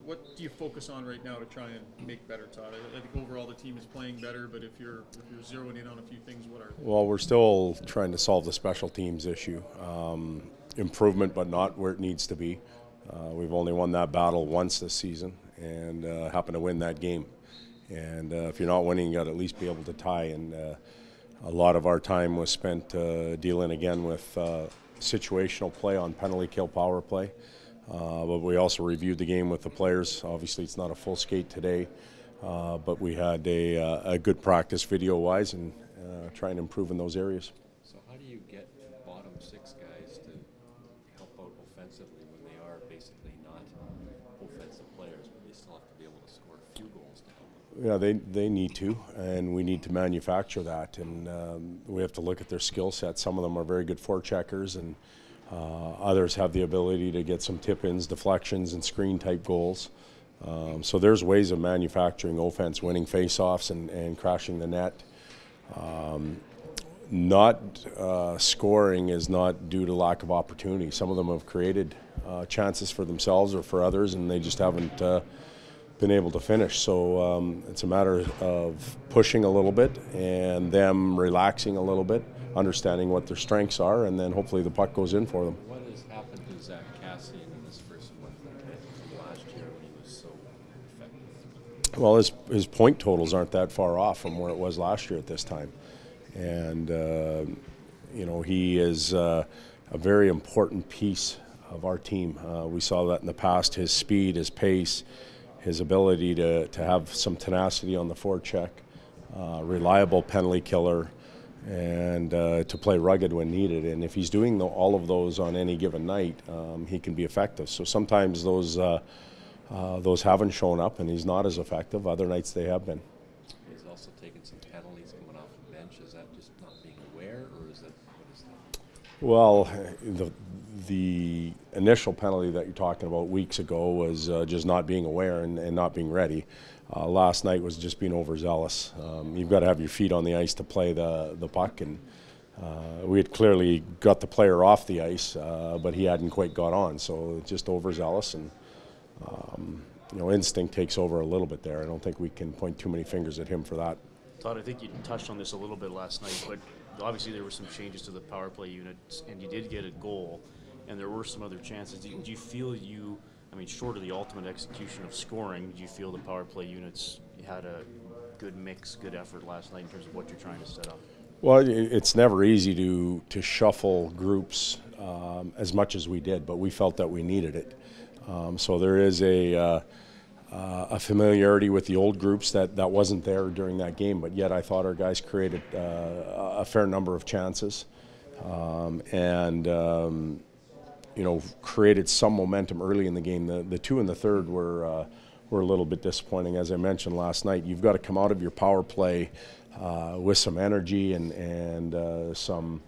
What do you focus on right now to try and make better, Todd? I think overall the team is playing better, but if you're zeroing in on a few things, what are? Well, we're still trying to solve the special teams issue. Improvement, but not where it needs to be. We've only won that battle once this season, and happened to win that game. And if you're not winning, you got to at least be able to tie. And a lot of our time was spent dealing again with situational play on penalty kill power play. But we also reviewed the game with the players. Obviously, it's not a full skate today, but we had a good practice video-wise and try and improve in those areas. So how do you get bottom six guys to help out offensively when they are basically not offensive players, but they still have to be able to score a few goals to help them? Yeah, they need to, and we need to manufacture that, and we have to look at their skill set. Some of them are very good forecheckers, and others have the ability to get some tip-ins, deflections, and screen-type goals. So there's ways of manufacturing offense, winning face-offs and crashing the net. Not scoring is not due to lack of opportunity. Some of them have created chances for themselves or for others, and they just haven't been able to finish. So it's a matter of pushing a little bit and them relaxing a little bit, understanding what their strengths are, and then hopefully the puck goes in for them. What has happened to Zach Cassian in this first month from last year when he was so effective? Well, his point totals aren't that far off from where it was last year at this time. And, he is a very important piece of our team. We saw that in the past, his speed, his pace, his ability to have some tenacity on the forecheck, reliable penalty killer, and to play rugged when needed. And if he's doing all of those on any given night, he can be effective. So sometimes those haven't shown up and he's not as effective. Other nights they have been. He's also taken some penalties coming off the bench. Is that just not being aware, or is that what is that? Well, the initial penalty that you're talking about weeks ago was just not being aware and not being ready. Last night was just being overzealous. You've got to have your feet on the ice to play the puck, and we had clearly got the player off the ice, but he hadn't quite got on, so just overzealous, and instinct takes over a little bit there. I don't think we can point too many fingers at him for that. Todd, I think you touched on this a little bit last night, but obviously there were some changes to the power play unit, and you did get a goal, and there were some other chances. Do you feel short of the ultimate execution of scoring, do you feel the power play units had a good mix, good effort last night in terms of what you're trying to set up? Well, it's never easy to shuffle groups as much as we did, but we felt that we needed it. So there is a familiarity with the old groups that wasn't there during that game, but yet I thought our guys created a fair number of chances and created some momentum early in the game. The two in the third were a little bit disappointing. As I mentioned last night, you've got to come out of your power play with some energy and some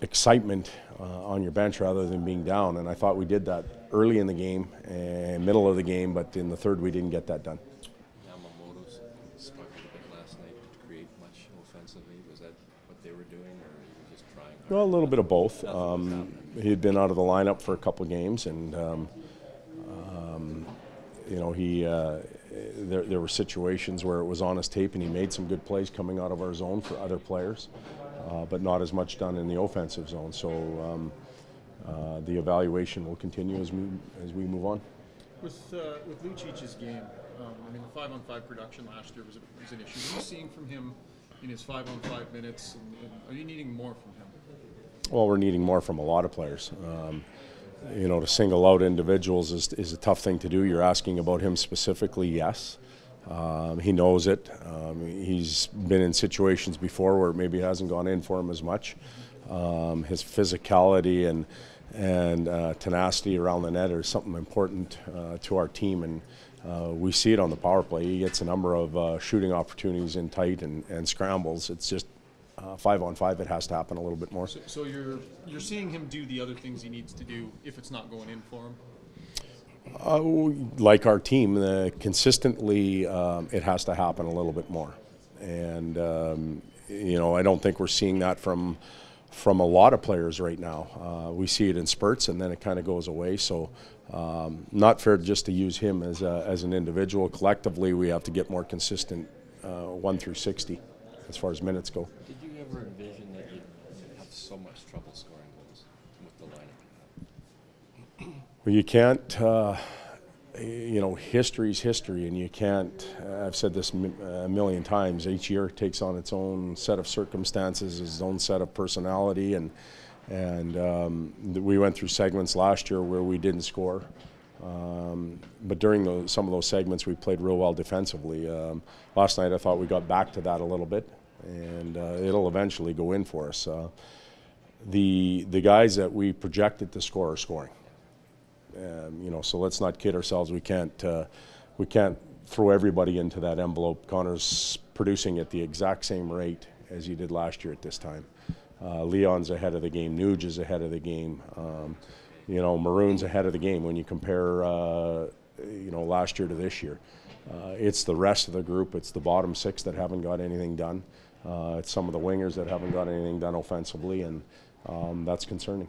excitement on your bench rather than being down. And I thought we did that early in the game and middle of the game, but in the third we didn't get that done. Yamamoto's sparked a bit last night to create much offensively. Was that what they were doing, or were you just trying hard? Well, a little bit of both. He had been out of the lineup for a couple of games, and there were situations where it was on his tape, and he made some good plays coming out of our zone for other players, but not as much done in the offensive zone. So the evaluation will continue as we move on. With Lucic's game, the 5-on-5 production last year was an issue. What are you seeing from him in his 5-on-5 minutes, and are you needing more from him? Well, we're needing more from a lot of players. To single out individuals is a tough thing to do. You're asking about him specifically, yes. He knows it. He's been in situations before where maybe it hasn't gone in for him as much. His physicality and tenacity around the net is something important to our team, and we see it on the power play. He gets a number of shooting opportunities in tight and scrambles. It's just 5-on-5, it has to happen a little bit more. So you're seeing him do the other things he needs to do if it's not going in for him? Like our team, consistently it has to happen a little bit more. And, I don't think we're seeing that from a lot of players right now. We see it in spurts and then it kind of goes away. So Not fair just to use him as an individual. Collectively, we have to get more consistent 1 through 60 as far as minutes go. Did you ever envision that you'd have so much trouble scoring goals with the lineup? Well, you can't. You know, history's history, and you can't. I've said this a million times. Each year takes on its own set of circumstances, its own set of personality, and we went through segments last year where we didn't score. But during some of those segments, we played real well defensively. Last night, I thought we got back to that a little bit, and it'll eventually go in for us. The guys that we projected to score are scoring. You know, so let's not kid ourselves. We can't throw everybody into that envelope. Connor's producing at the exact same rate as he did last year at this time. Leon's ahead of the game. Nuge is ahead of the game. You know, Maroon's ahead of the game when you compare, you know, last year to this year. It's the rest of the group. It's the bottom six that haven't got anything done. It's some of the wingers that haven't got anything done offensively, and that's concerning.